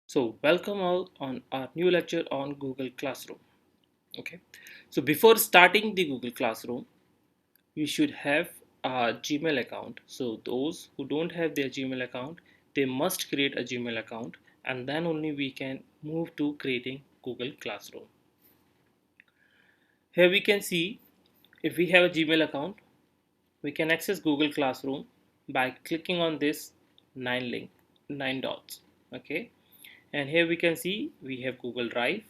So welcome all on our new lecture on Google Classroom. Okay. So before starting the Google Classroom, we should have a Gmail account. So those who don't have their Gmail account, they must create a Gmail account and then only we can move to creating Google Classroom. Here we can see if we have a Gmail account, we can access Google Classroom by clicking on this nine dots. Okay. And here we can see we have Google Drive,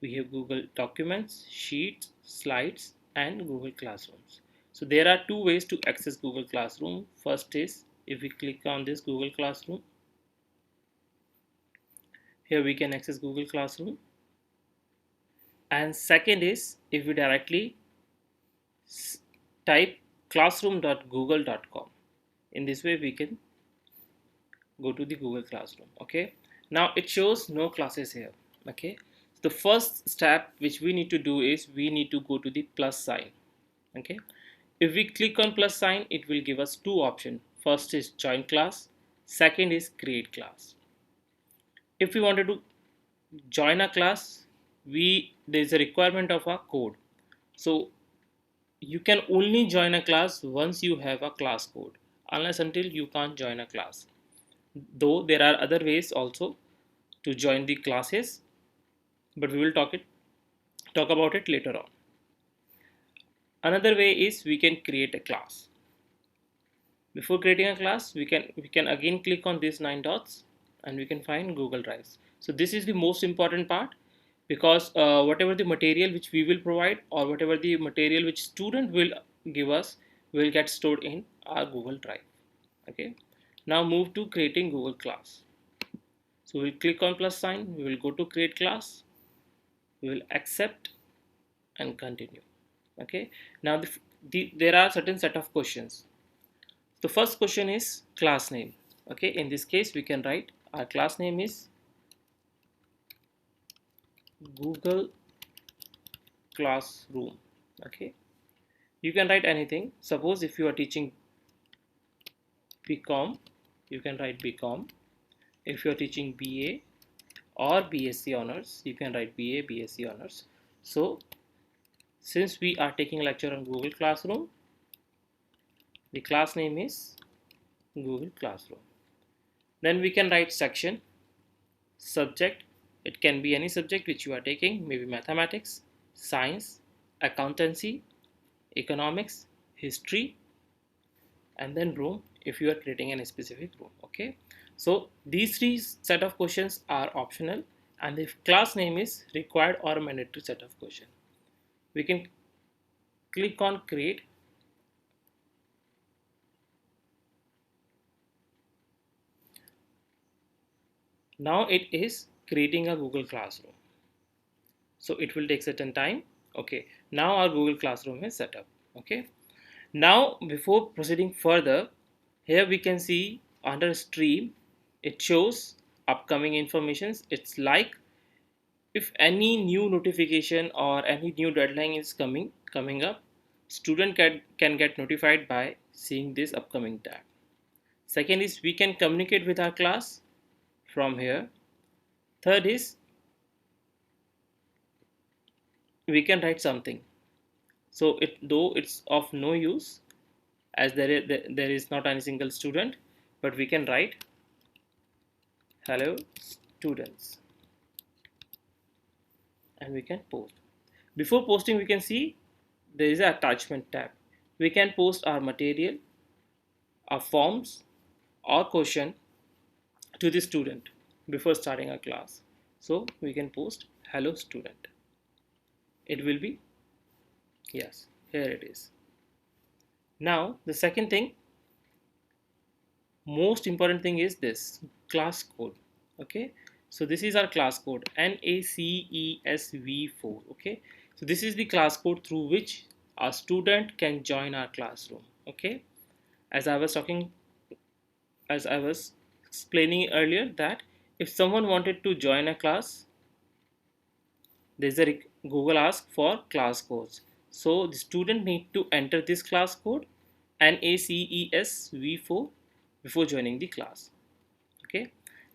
we have Google Documents, Sheets, Slides, and Google Classrooms. So there are two ways to access Google Classroom. First is if we click on this Google Classroom, here we can access Google Classroom. And second is if we directly type classroom.google.com. In this way we can go to the Google Classroom. Okay. Now it shows no classes here. Okay. The first step which we need to do is we need to go to the plus sign. Okay. If we click on plus sign, it will give us two options. First is join class, second is create class. If we wanted to join a class, there is a requirement of a code. So you can only join a class once you have a class code, unless until you can't join a class. Though there are other ways also to join the classes, but we will talk about it later on. Another way is we can create a class. Before creating a class, we can again click on these nine dots and we can find Google Drives. So this is the most important part because whatever the material which we will provide or whatever the material which student will give us will get stored in our Google Drive. Okay. Now move to creating Google class. So we'll click on plus sign. We will go to create class. We will accept and continue. Okay. Now there are certain set of questions. The first question is class name. Okay, in this case we can write our class name is Google Classroom. Okay, you can write anything. Suppose if you are teaching BCom, you can write BCom. If you are teaching BA or BSc honors, you can write BA, BSc honors. So since we are taking lecture on Google Classroom, the class name is Google Classroom. Then we can write section, subject. It can be any subject which you are taking, maybe mathematics, science, accountancy, economics, history, and then room if you are creating any specific room. Okay, so these three set of questions are optional, and the class name is required or mandatory set of question. We can click on create. Now it is creating a Google Classroom, so it will take certain time. Okay, now our Google Classroom is set up. Okay, now before proceeding further, here we can see under stream it shows upcoming informations. It's like if any new notification or any new deadline is coming up, student can get notified by seeing this upcoming tab. Second is we can communicate with our class from here. Third is we can write something. So it though it's of no use as there is not any single student, but we can write hello students and we can post. Before posting we can see there is an attachment tab. We can post our material, our forms or question to the student before starting our class. So we can post hello student. It will be yes, here it is. Now the second thing, most important thing is this class code. Okay, so this is our class code NACESV4. Okay, so this is the class code through which a student can join our classroom. Okay, as I was talking, as I was explaining earlier, that if someone wanted to join a class, there's a Google ask for class codes. So the student need to enter this class code NACESV4 before joining the class. Okay,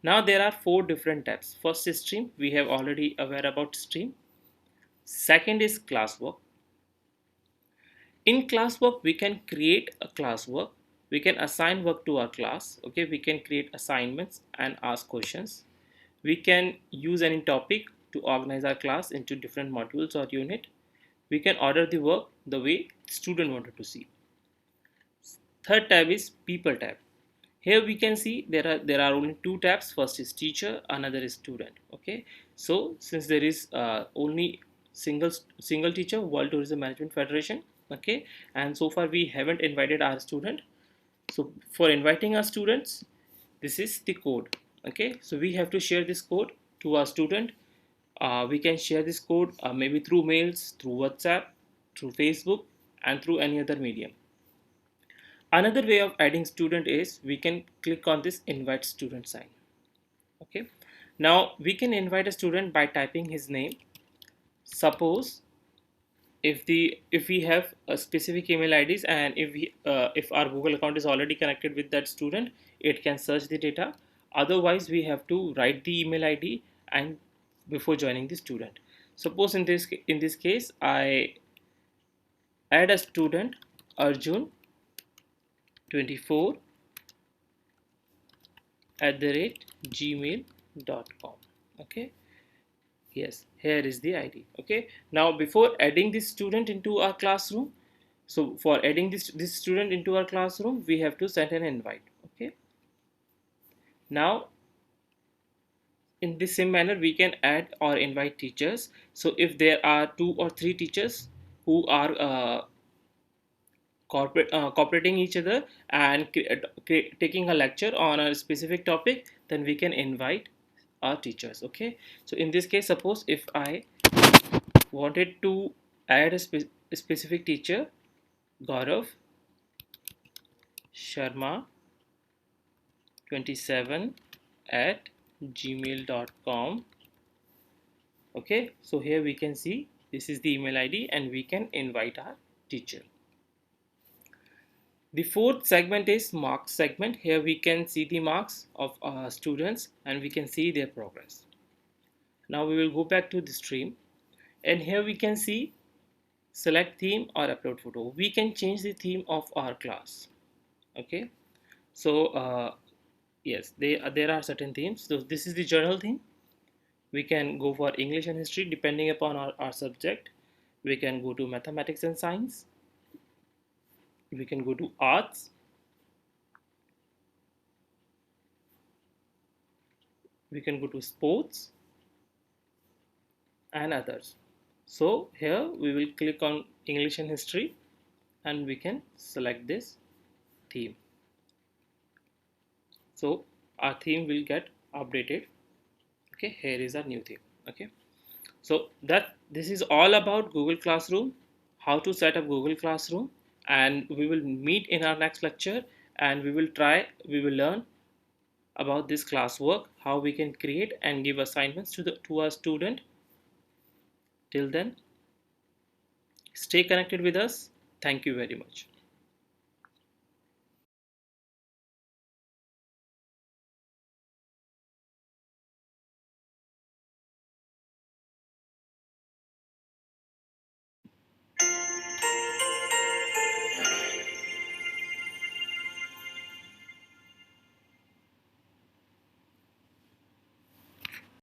Now there are four different tabs. First is stream, we have already aware about stream. Second is classwork. In classwork we can create a classwork, we can assign work to our class. Okay, we can create assignments and ask questions. We can use any topic to organize our class into different modules or unit. We can order the work the way student wanted to see. Third tab is people tab. Here we can see there are only two tabs. First is teacher, another is student. Okay, so since there is only single teacher, World Tourism Management Federation. Okay, and so far we haven't invited our student. So for inviting our students, this is the code. Okay, so we have to share this code to our student. We can share this code maybe through mails, through WhatsApp, through Facebook, and through any other medium. Another way of adding student is we can click on this invite student sign. Okay, now we can invite a student by typing his name. Suppose if we have a specific email IDs, and if our Google account is already connected with that student, it can search the data. Otherwise we have to write the email ID and before joining the student. Suppose in this case I add a student Arjun 24 @gmail.com. Okay, yes, here is the ID. Okay, now before adding this student into our classroom, so for adding this student into our classroom, we have to send an invite. Okay, now in the same manner we can add or invite teachers. So if there are two or three teachers who are cooperating each other and taking a lecture on a specific topic, then we can invite our teachers. Okay, so in this case, suppose if I wanted to add a specific teacher, Gaurav Sharma 27 @gmail.com. Okay, so here we can see this is the email ID and we can invite our teacher. The fourth segment is marks segment. Here we can see the marks of our students and we can see their progress. Now we will go back to the stream, and here we can see select theme or upload photo. We can change the theme of our class. Okay, so yes, there are certain themes. So this is the journal theme. We can go for English and history depending upon our subject. We can go to mathematics and science. We can go to arts. We can go to sports and others. So here we will click on English and history and we can select this theme. So our theme will get updated. Okay, here is our new theme. Okay, so this is all about Google Classroom, how to set up Google Classroom, and we will meet in our next lecture and we will learn about this classwork, how we can create and give assignments to our student. Till then, stay connected with us. Thank you very much.